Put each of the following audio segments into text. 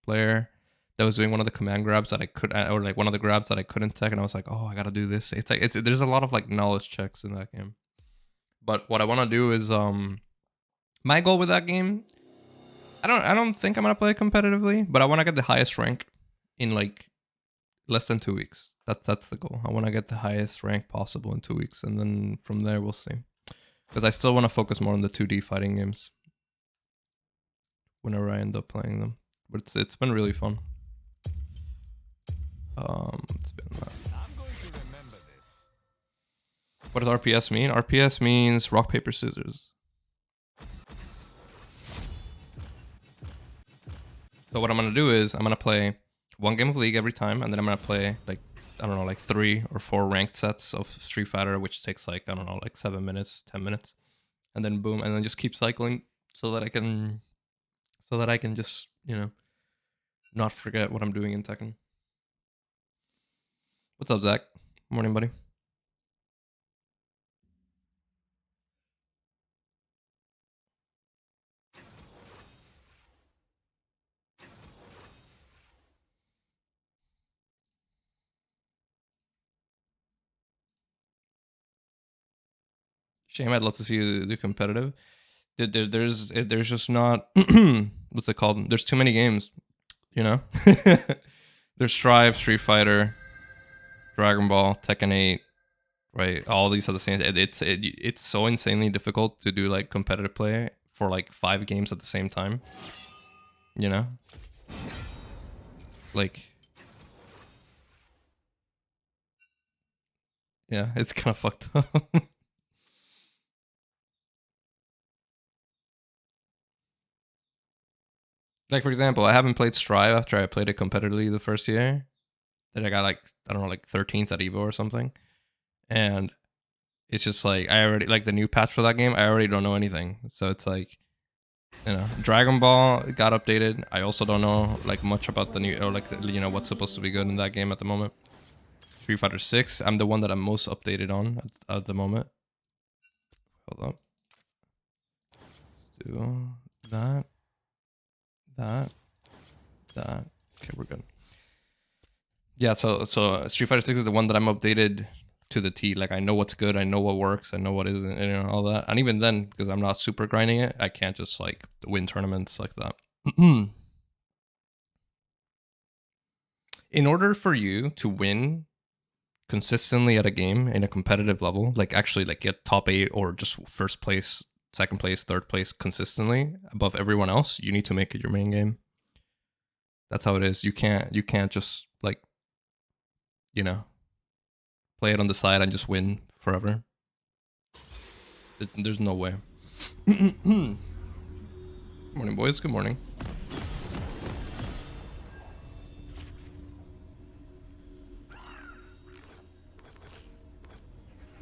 player that was doing one of the command grabs that I could, or like one of the grabs that I couldn't tech, and I was like, oh, I gotta do this. It's like there's a lot of like knowledge checks in that game. But what I want to do is my goal with that game, I don't think I'm gonna play competitively, but I want to get the highest rank in like less than 2 weeks. That's the goal. I want to get the highest rank possible in 2 weeks, and then from there we'll see. Because I still want to focus more on the 2D fighting games whenever I end up playing them. But it's been really fun. It's been that. What does RPS mean? RPS means rock, paper, scissors. So what I'm gonna do is I'm gonna play one game of League every time, and then I'm gonna play like, I don't know, like 3 or 4 ranked sets of Street Fighter, which takes like, I don't know, like 7 minutes, 10 minutes, and then boom, and then just keep cycling so that I can just, you know, not forget what I'm doing in Tekken. What's up, Zach? Morning, buddy. Shame, I'd love to see you do competitive. There's just not what's it called? There's too many games, you know. There's Strive, Street Fighter, Dragon Ball, Tekken 8, right? All these are the same. It's so insanely difficult to do like competitive play for like 5 games at the same time. You know, like, yeah, it's kind of fucked up. Like, for example, I haven't played Strive after I played it competitively the first year. Then I got like, I don't know, like 13th at Evo or something. And it's just like, I already, like the new patch for that game, I already don't know anything. So it's like, you know, Dragon Ball got updated. I also don't know like much about the new, or like, you know, what's supposed to be good in that game at the moment. Street Fighter 6, I'm the one that I'm most updated on at the moment. Hold up. Let's do that. Okay, we're good. Yeah, so Street Fighter 6 is the one that I'm updated to the T. Like, I know what's good, I know what works, I know what isn't, and, you know, all that. And even then, because I'm not super grinding it, I can't just like win tournaments like that. In order for you to win consistently at a game in a competitive level, like actually like get top 8 or just first place, second place, third place consistently above everyone else, you need to make it your main game. That's how it is. You can't just like, you know, play it on the side and just win forever. There's no way. Good morning, boys. Good morning.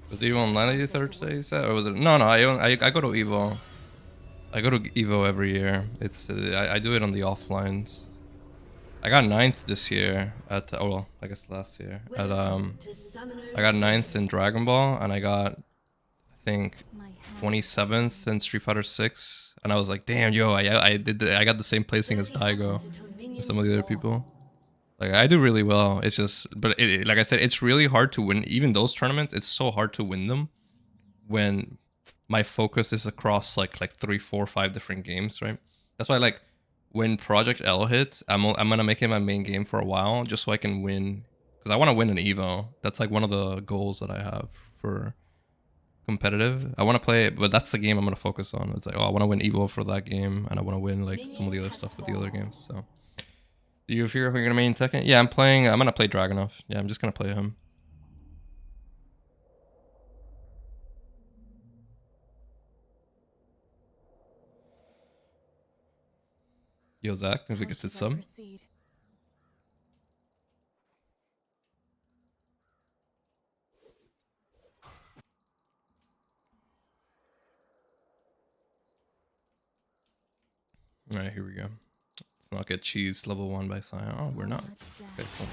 Was Evo online Thursday? Or was it? No, I go to Evo. I go to Evo every year. It's I do it on the offlines. I got 9th this year at, oh well, I guess last year at I got 9th in Dragon Ball, and I got, I think, 27th in Street Fighter 6, and I was like, damn, yo, I got the same placing as Daigo and some of the other people. Like, I do really well. It's just, but like I said, it's really hard to win. Even those tournaments, it's so hard to win them when my focus is across like 3, 4, 5 different games, right? That's why, like, when Project L hits, I'm gonna make it my main game for a while just so I can win, because I want to win an Evo. That's like one of the goals that I have for competitive. I want to play it, but that's the game I'm gonna focus on. It's like, oh, I want to win Evo for that game, and I want to win like some of the other stuff with the other games. So, do you figure you're gonna main Tekken? Yeah, I'm gonna play Dragunov. Yeah, I'm just gonna play him. Yo, Zach, if we get to some. All right, here we go. Let's not get cheese level 1 by Sion. Oh, we're not. Okay, cool.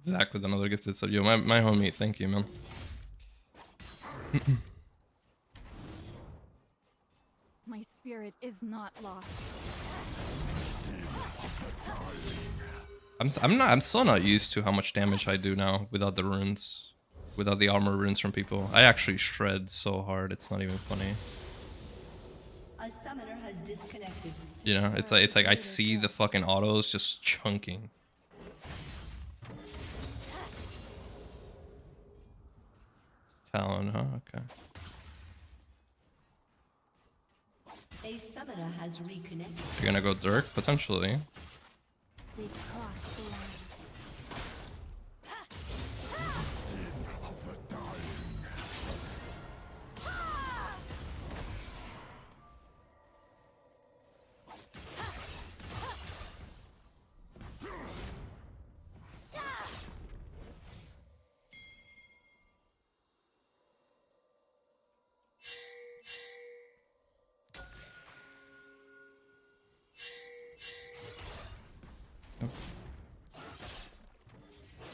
Zach with another gifted sub. Yo, my homie, thank you, man. My spirit is not lost. I'm still not used to how much damage I do now without the runes, without the armor runes from people. I actually shred so hard, it's not even funny. A summoner has disconnected. You know, it's like I see the fucking autos just chunking. Talon, huh? Okay. A summoner has reconnected. You're gonna go Dirk potentially. They've crossed the line.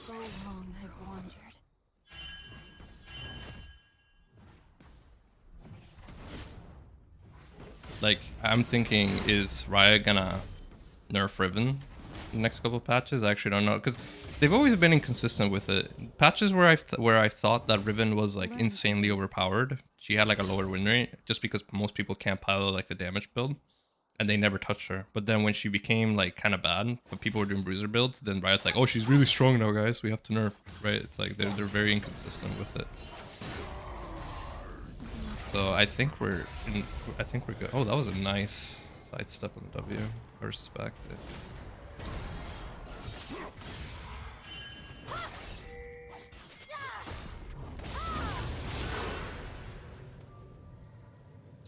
So long I've wandered. Like, I'm thinking, is Riot gonna nerf Riven in the next couple patches? I actually don't know, because they've always been inconsistent with it. Patches where I thought that Riven was like insanely overpowered, she had like a lower win rate, just because most people can't pilot like the damage build, and they never touched her. But then when she became like kind of bad, but people were doing bruiser builds, then Riot's like, oh, she's really strong now, guys. We have to nerf, right? It's like they're very inconsistent with it. So I think we're good. Oh, that was a nice sidestep on the W. I respect it.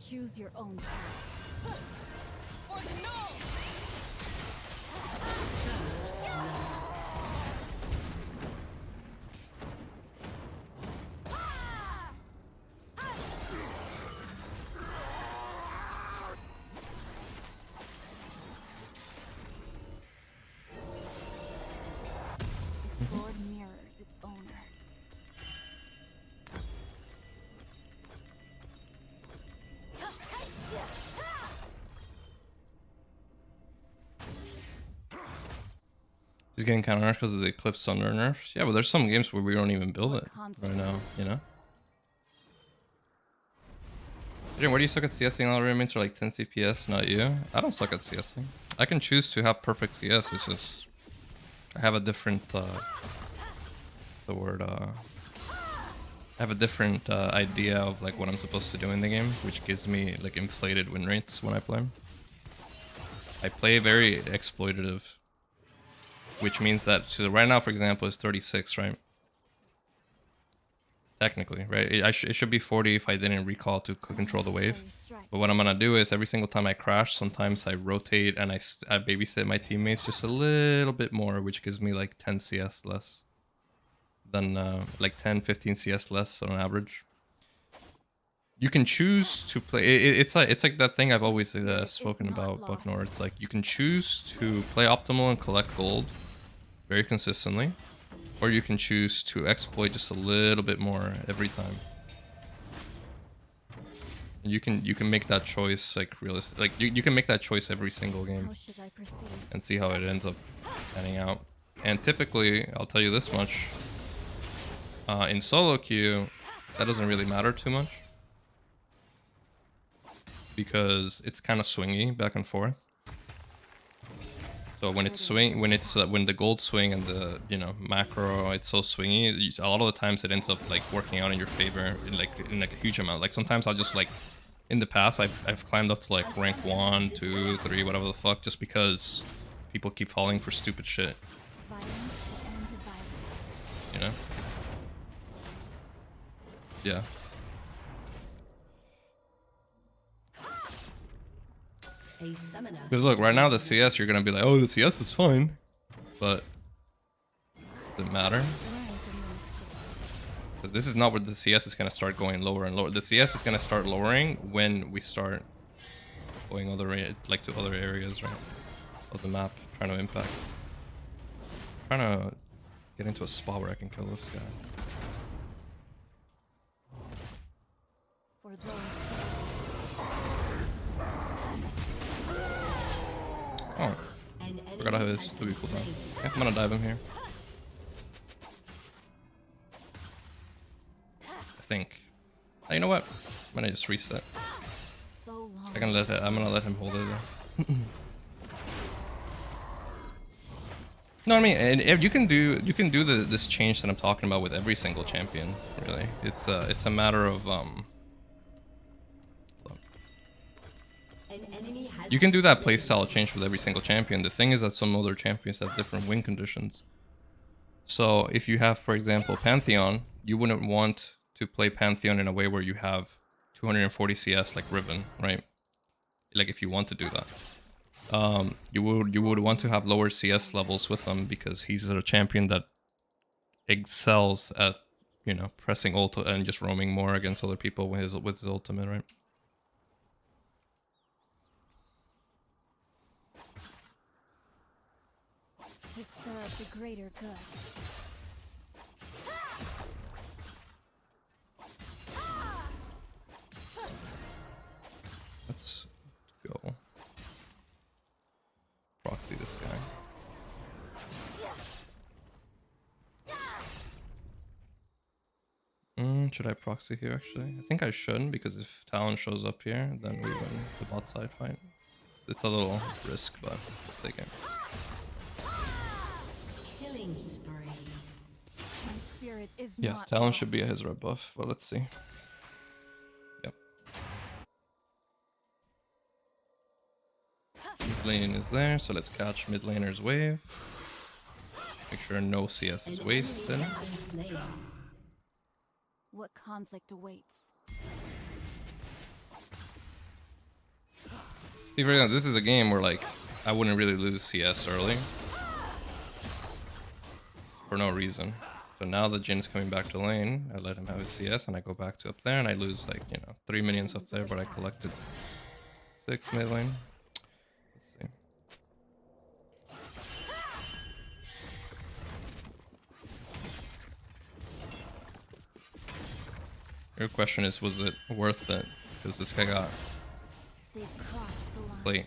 Choose your own path. Or the no! The sword mirrors its owner. He's getting kind of nerfed because of the Eclipse under nerfs. Yeah, but there's some games where we don't even build it right now, you know? Adrian, where do you suck at CSing? All roommates are like 10 CPS, not you. I don't suck at CSing. I can choose to have perfect CS, it's just... I have a different, I have a different idea of like what I'm supposed to do in the game, which gives me like inflated win rates when I play. I play very exploitative, which means that, so right now, for example, it's 36, right? Technically, right? It should be 40 if I didn't recall to control the wave. But what I'm gonna do is every single time I crash, sometimes I rotate and I babysit my teammates just a little bit more, which gives me like 10 CS less than like 10-15 CS less on average. You can choose to play. It's like that thing I've always spoken about, Bucknor. It's like you can choose to play optimal and collect gold very consistently, or you can choose to exploit just a little bit more every time. You can make that choice like realistic. Like you can make that choice every single game and see how it ends up panning out. And typically, I'll tell you this much: in solo queue, that doesn't really matter too much because it's kind of swingy back and forth. So when it's when the gold swing and the macro, it's so swingy. A lot of the times it ends up like working out in your favor in like a huge amount. Like sometimes I'll just like, in the past I've climbed up to like rank 1, 2, 3, whatever the fuck, just because people keep falling for stupid shit. You know? Yeah. Because look, right now the CS, you're gonna be like, oh, the CS is fine, but does it matter? Because this is not where the CS is gonna start going lower and lower. The CS is gonna start lowering when we start going to other areas, right, of the map, trying to impact. Trying to get into a spot where I can kill this guy. For those Oh, An forgot I have enemy his has 2 been cooldown. slain. Okay, I'm gonna dive him here. I think. Oh, you know what? I'm gonna just reset. so long. I'm gonna let him hold it though. No, I mean, and if you can do this change that I'm talking about with every single champion. Really, it's a matter of look. An enemy has You can do been that slain. playstyle change with every single champion. The thing is that some other champions have different win conditions. So if you have, for example, Pantheon, you wouldn't want to play Pantheon in a way where you have 240 CS like Riven, right? Like if you want to do that. You would want to have lower CS levels with him because he's a champion that excels at, you know, pressing ult and just roaming more against other people with his ultimate, right? To serve the greater good. Let's go proxy this guy. Should I proxy here actually? I think I should, because if Talon shows up here, then we win the bot side fight. It's a little risk, but we'll take it. Killing spree. My spirit is Yeah, not Talon lost. should be a his red buff, but let's see. Yep. Mid lane is there, so let's catch mid laner's wave. Make sure no CS is An wasted. enemy has been slain. What conflict awaits? See, for example, this is a game where like I wouldn't really lose CS early for no reason. So now that Jin's coming back to lane, I let him have his CS and I go back to up there and I lose like, you know, 3 minions up there, but I collected 6 mid lane. Let's see. Your question is, was it worth it? Because this guy got They've crossed the line. plate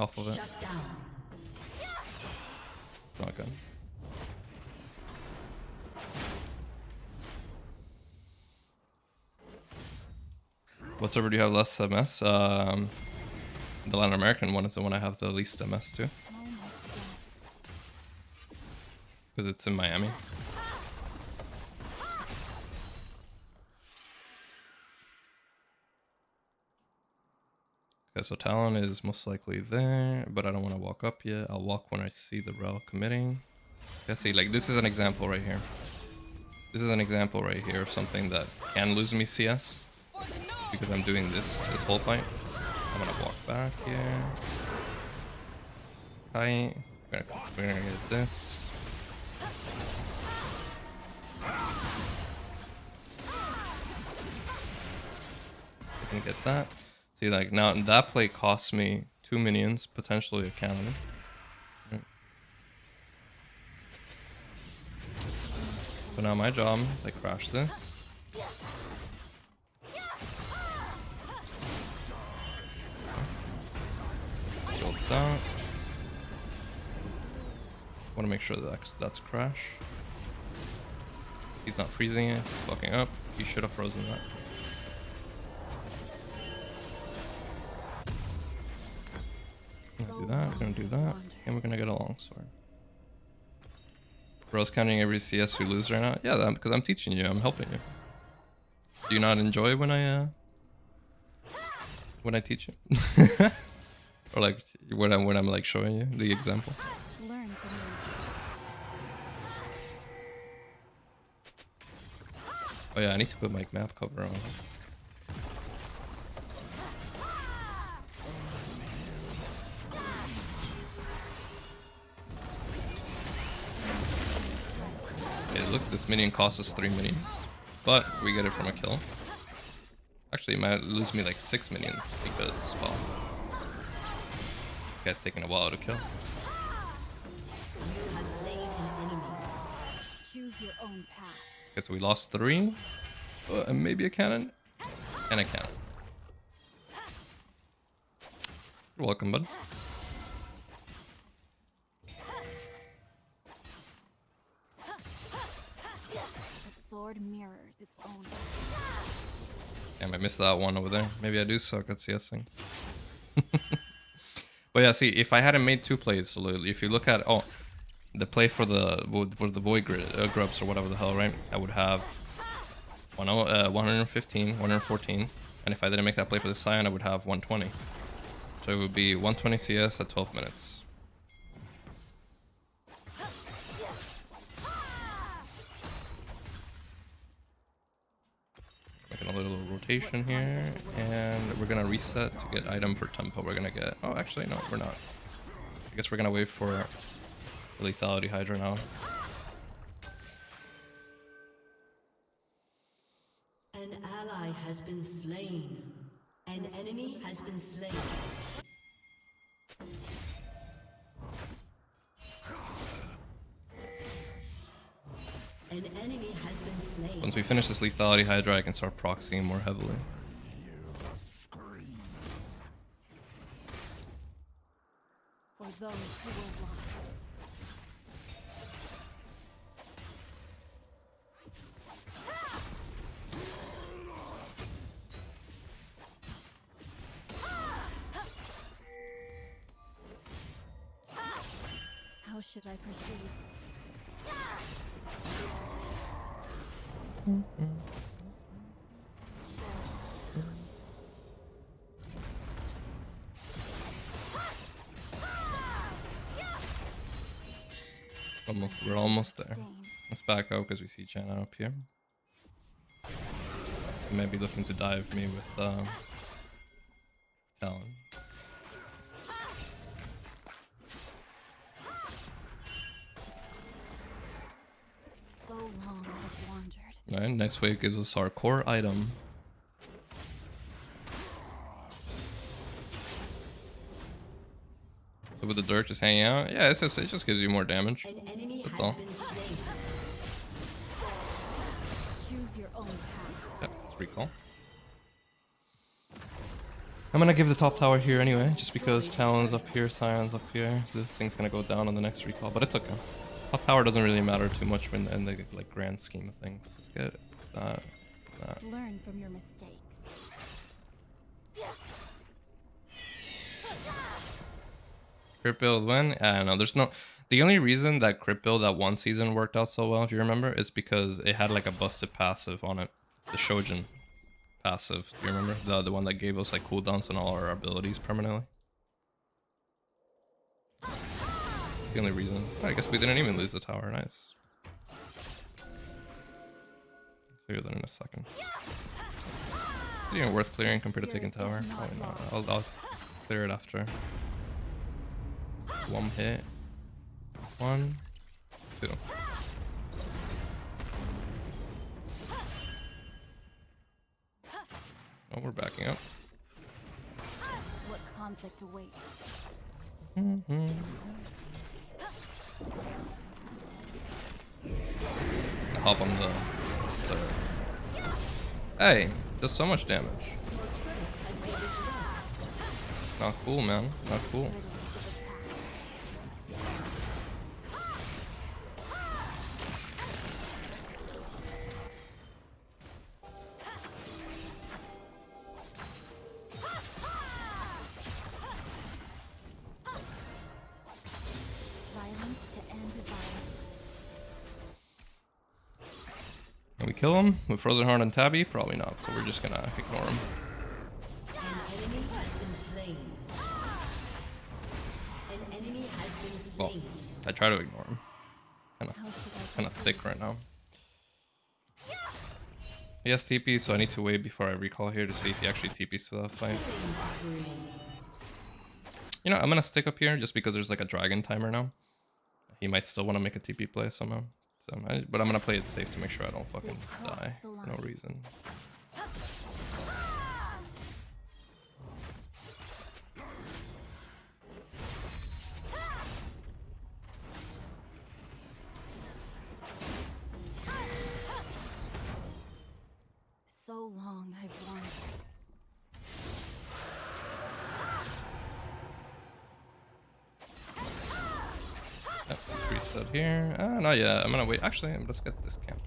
off of it. Shut down. Not good. What server do you have less MS? The Latin American one is the one I have the least MS to. So much death. Because it's in Miami. Okay, so Talon is most likely there, but I don't want to walk up yet. I'll walk when I see the Rel committing. Okay, see, like, this is an example right here. This is an example right here of something that can lose me CS. Because I'm doing this whole fight. I'm gonna walk back here. Hi. We're gonna get this. I can get that. See, like, now that play costs me 2 minions, potentially a cannon. Right. So now my job is I crash this. Builds out. Want to make sure that's crash. He's not freezing it. He's fucking up. He should have frozen that. Gonna do that. Gonna do that, and we're gonna get a longsword. Bro's counting every CS we lose right now. Yeah, because I'm teaching you. I'm helping you. Do you not enjoy when I teach you? Or like when I'm like showing you the example. Learn from your Oh yeah, I need to put my map cover on. Okay, look, this minion costs us 3 minions, but we get it from a kill. Actually, it might lose me like 6 minions because, well, this guy's taking a while to kill. You have slain an enemy. choose your own path. Okay, so we lost 3, and maybe a cannon, and a cannon. You're welcome, bud. The sword mirrors its own. Damn, I missed that one over there. Maybe I do suck at CSing. But yeah, see, if I hadn't made 2 plays, so if you look at the play for the void grubs or whatever the hell, right? I would have 115, 114, and if I didn't make that play for the Sion, I would have 120. So it would be 120 CS at 12 minutes. Making a little rotation here, and we're gonna reset to get item for tempo. We're gonna get. Oh, actually, no, we're not. I guess we're gonna wait for lethality Hydra now. An ally has been slain. An enemy has been slain. An enemy has been slain. Once we finish this lethality Hydra, I can start proxying more heavily. For those who were lost. How should I proceed? We're almost there. Let's back out because we see Janna up here. He might be looking to dive me with Talon. So long I've wandered. Alright, next wave gives us our core item. So with the dirt just hanging out, yeah, it just gives you more damage. An enemy That's has all. been slain. Choose your own path. Yep, let's recall. I'm gonna give the top tower here anyway, just because Talon's up here, Sion's up here. This thing's gonna go down on the next recall, but it's okay. Top tower doesn't really matter too much when in the like grand scheme of things. Let's get that. Learn from your mistakes. Crit build when? I don't know. There's no. The only reason that crit build that one season worked out so well, if you remember, is because it had like a busted passive on it, the Shojin passive. Do you remember the one that gave us like cooldowns on all our abilities permanently? The only reason. I guess we didn't even lose the tower. Nice. Clear that in a second. Is it even worth clearing compared to taking tower? Probably not. I'll clear it after. One hit. 1, 2. Oh, we're backing up. What conflict awaits? Hop on the. So. Hey, does so much damage. Not cool, man. Not cool. Can we kill him with Frozen Heart and Tabby? Probably not, so we're just gonna ignore him. An enemy has been slain. An enemy has been Well, slain. I try to ignore him. Kinda thick right now. He has TP, so I need to wait before I recall here to see if he actually TPs to that fight. You know, I'm gonna stick up here just because there's like a dragon timer now. He might still want to make a TP play somehow. So, but I'm gonna play it safe to make sure I don't fucking die for no reason. So long I've wandered. reset here. Not yet. I'm gonna wait. Actually, let's get this camp.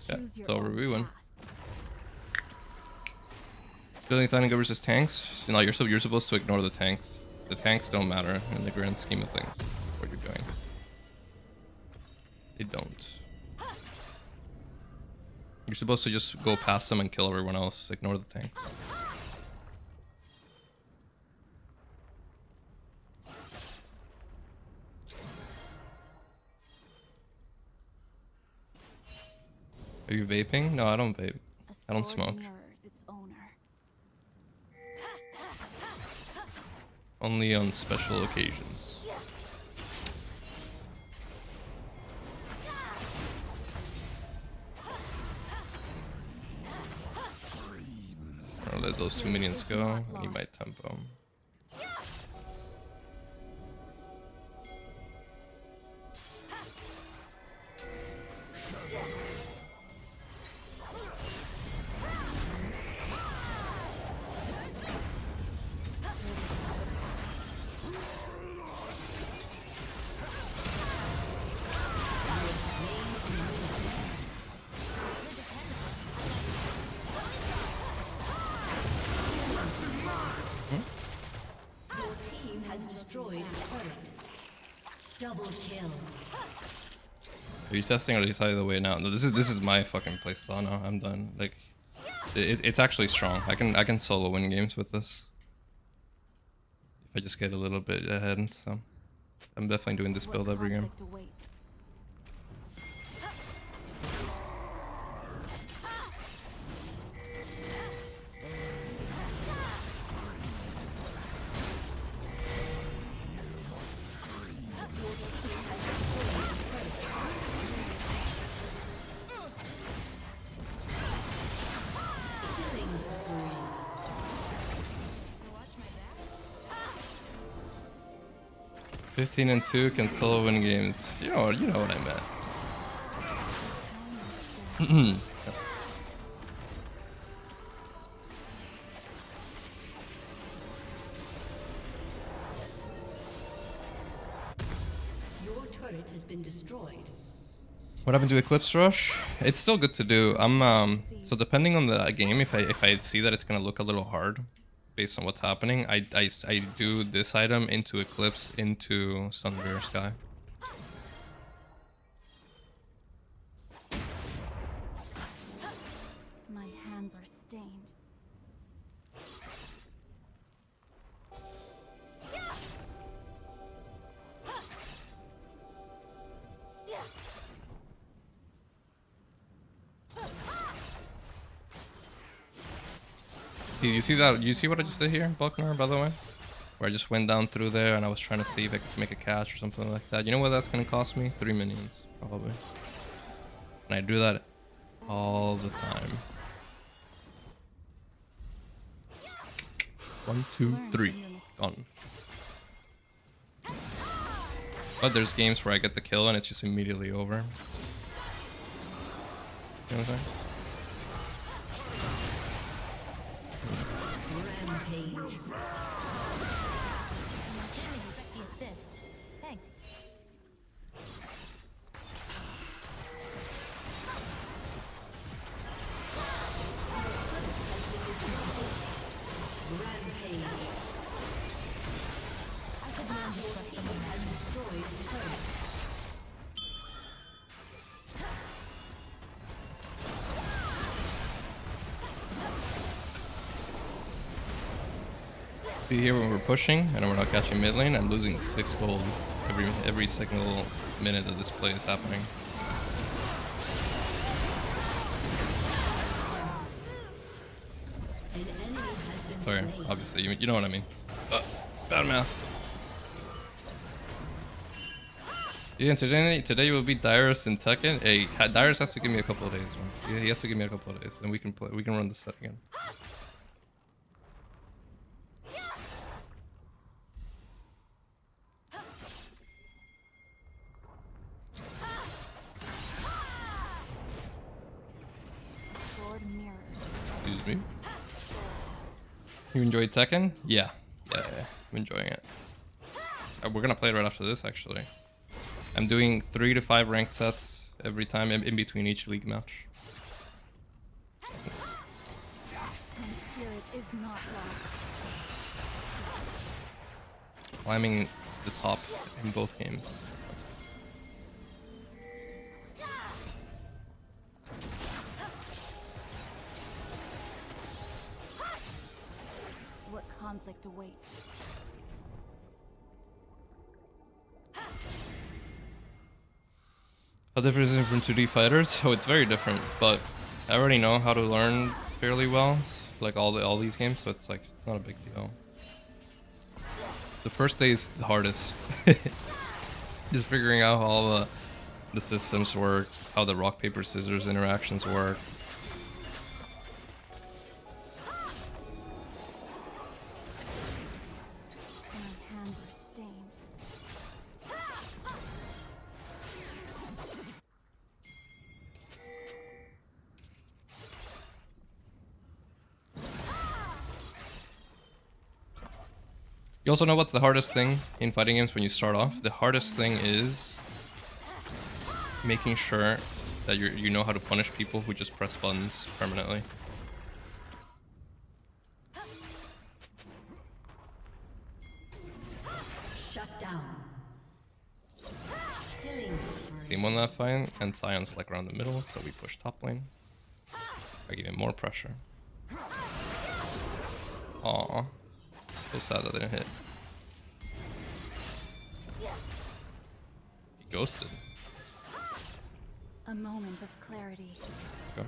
Yeah, it's over. We win. Building Thunder versus tanks. You know, you're supposed to ignore the tanks. The tanks don't matter in the grand scheme of things. What you're doing, they don't. You're supposed to just go past them and kill everyone else. Ignore the tanks. Are you vaping? No, I don't vape. I don't smoke. Only on special occasions. I'll let those 2 minions go. I need my tempo. Double kill. Are you testing or are you out of the way now? No, this is my fucking playstyle now. I'm done. Like, it's actually strong. I can solo win games with this. If I just get a little bit ahead, so I'm definitely doing this build every game. $15 and 2 can solo win games. You know what I meant. Your turret has been destroyed. What happened to Eclipse Rush? It's still good to do. So depending on the game, if I see that it's gonna look a little hard based on what's happening, I do this item into Eclipse into Thunder Sky. My hands are stained. You see that? You see what I just did here, Buckner, by the way? Where I just went down through there and I was trying to see if I could make a catch or something like that. You know what that's gonna cost me? 3 minions, probably. And I do that all the time. 1, 2, 3. Gone. But there's games where I get the kill and it's just immediately over. You know what I'm saying? Rampage. Assist. Thanks. Rampage. I could learn to trust someone Has destroyed the turret. See here when we're pushing and we're not catching mid lane, I'm losing 6 gold every single minute that this play is happening. An enemy has been Sorry, slain. obviously, you know what I mean. Bad math. Yeah, today will be Dyrus and Tekken. Hey, Dyrus has to give me a couple of days, man. He has to give me a couple of days, then we can run the set again. me. You enjoyed Tekken? Yeah. Yeah, I'm enjoying it. We're gonna play it right after this, actually. I'm doing 3 to 5 ranked sets every time in between each league match. My spirit is not lost. Climbing the top in both games. What conflict awaits? How different is it from 2D fighters? So it's very different, but I already know how to learn fairly well, like all these games, so it's like it's not a big deal. The first day is the hardest. Just figuring out how all the systems works, how the rock paper scissors interactions work. My hands are stained. You also know what's the hardest thing in fighting games when you start off? The hardest thing is making sure that you know how to punish people who just press buttons permanently. Shut down. Killing spree. Team won that fight, and Sion's like around the middle, so we push top lane. I give him more pressure. Aww. So sad that didn't hit. He ghosted. A moment of clarity. Go.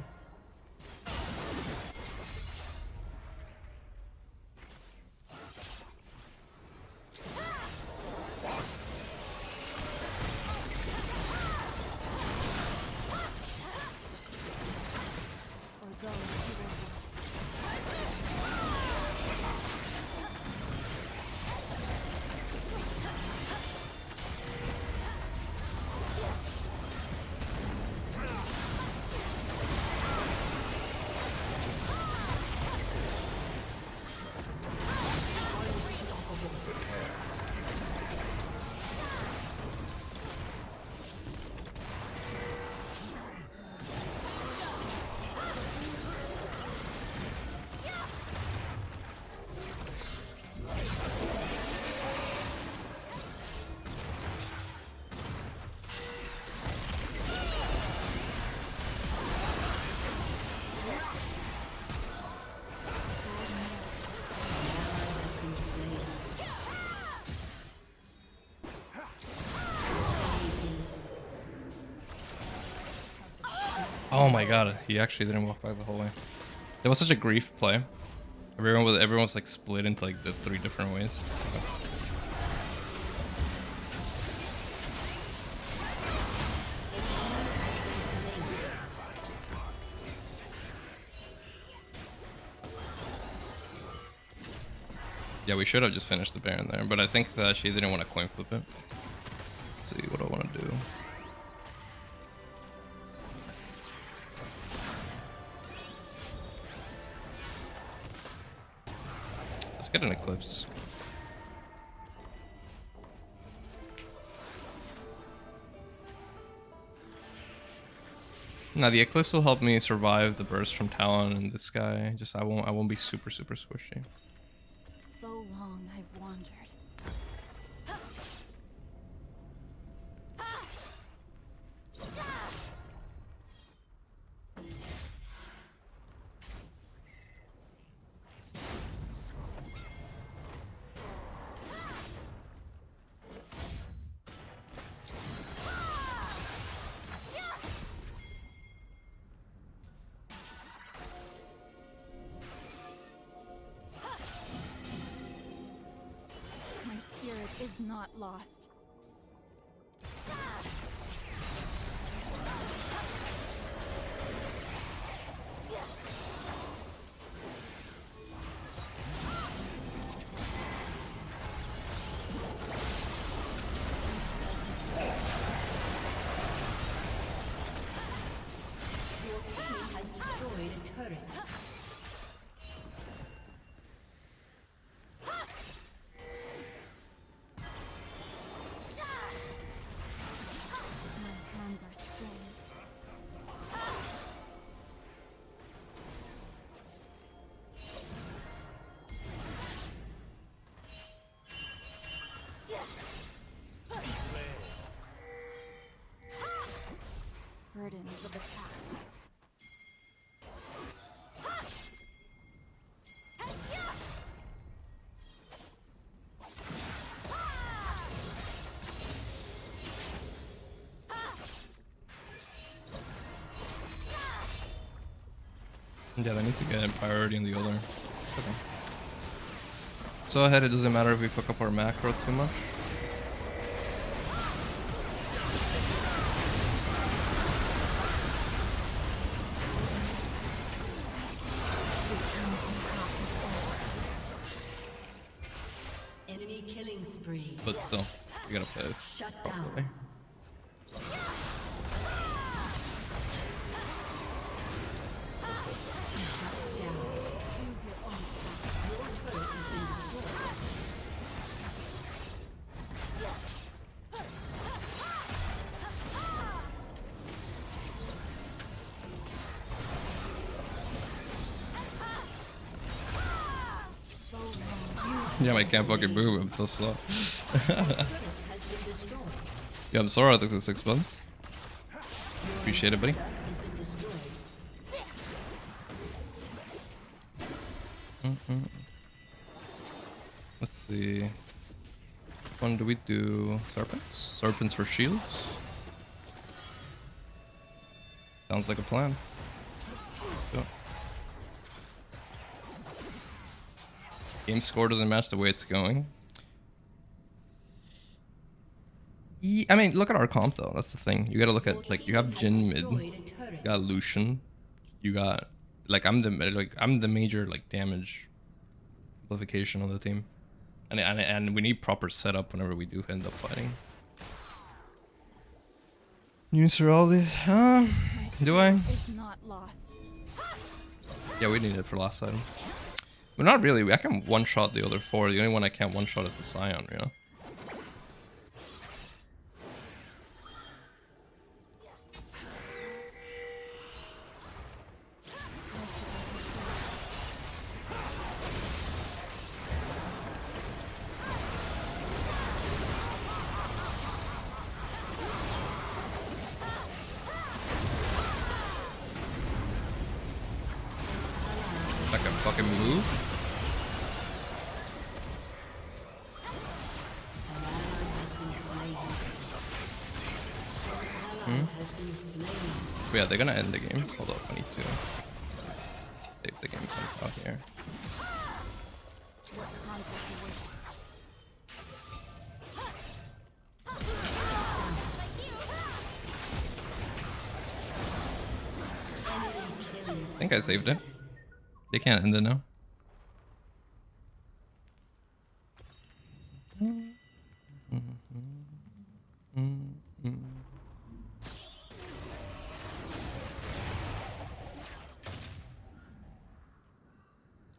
For those who will rest. Oh my god, he actually didn't walk back the whole way. That was such a grief play. Everyone was like split into like the 3 different ways. Yeah, we should have just finished the Baron there, but I think that she didn't want to coin flip it. Let's see what I want to do. Let's get an Eclipse. Now the Eclipse will help me survive the burst from Talon and this guy. Just I won't be super squishy. So long I've wandered. My spirit is not lost. Your team has destroyed a turret. Burdens of the past. Yeah, they need to get priority in the other. Okay. So ahead, it doesn't matter if we fuck up our macro too much. Enemy killing spree. But still, you gotta play it. Shut down. Okay. Yeah, I can't fucking move. I'm so slow. Yeah, I'm sorry. I took the 6 months. Appreciate it, buddy. Let's see. Which one do we do? Serpents? Serpents for shields? Sounds like a plan. Go. Game score doesn't match the way it's going. I mean, look at our comp though. That's the thing. You gotta look at, like, you have Jin mid, you got Lucian, you got, like, I'm the major, like, damage amplification on the team, and we need proper setup whenever we do end up fighting. Use Heraldi? Do I? Is not lost. Yeah, we need it for last item. But not really. I can one-shot the other 4. The only one I can't one-shot is the Sion, you know? I can fucking move. Yeah, they're gonna end the game. Hold up, I need to save the game out here. I think I saved it. They can't end it now.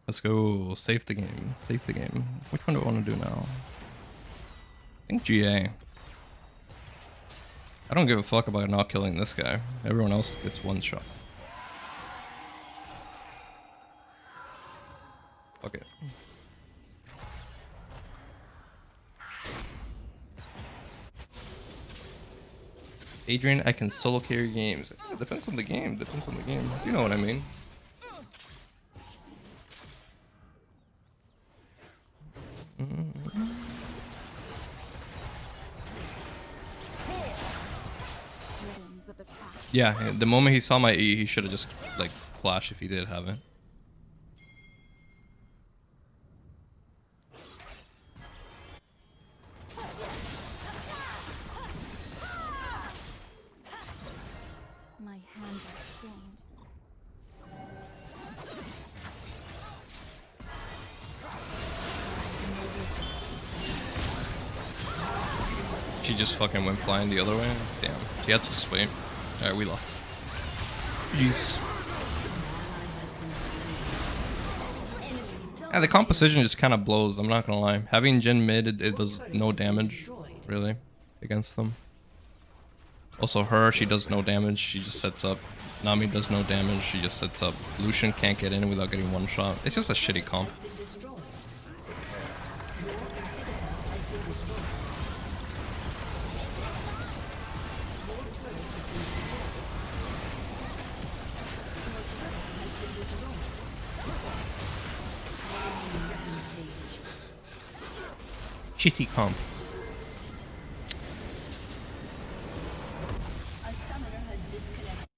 Let's go. Save the game. Save the game. Which one do I want to do now? I think GA. I don't give a fuck about not killing this guy. Everyone else gets one shot. Fuck it. Adrian, I can solo carry games. It depends on the game. Depends on the game. You know what I mean. Yeah, the moment he saw my E, he should have just, like, flashed if he did have it. My hands are stained. She just fucking went flying the other way. Damn. She had to just wait. Alright, we lost. Jeez. Yeah, the composition just kind of blows, I'm not gonna lie. Having Jin mid, it does no damage, really, against them. Also her, she does no damage, she just sets up. Nami does no damage, she just sets up. Lucian can't get in without getting one shot. It's just a shitty comp. Shitty comp. A summoner has disconnected.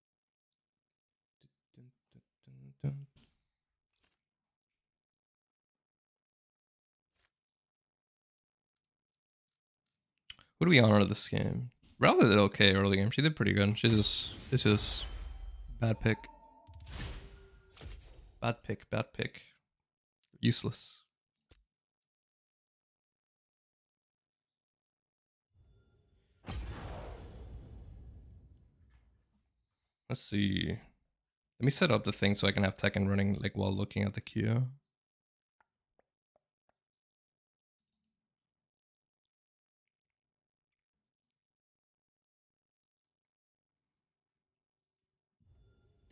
What do we honor this game? Werhli did okay early game. She did pretty good. This is bad pick. Bad pick, bad pick. Useless. Let's see. Let me set up the thing so I can have Tekken running like while looking at the queue.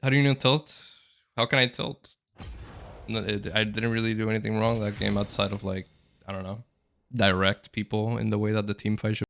How do you know tilt? How can I tilt? I didn't really do anything wrong that game outside of like, I don't know, direct people in the way that the team fight should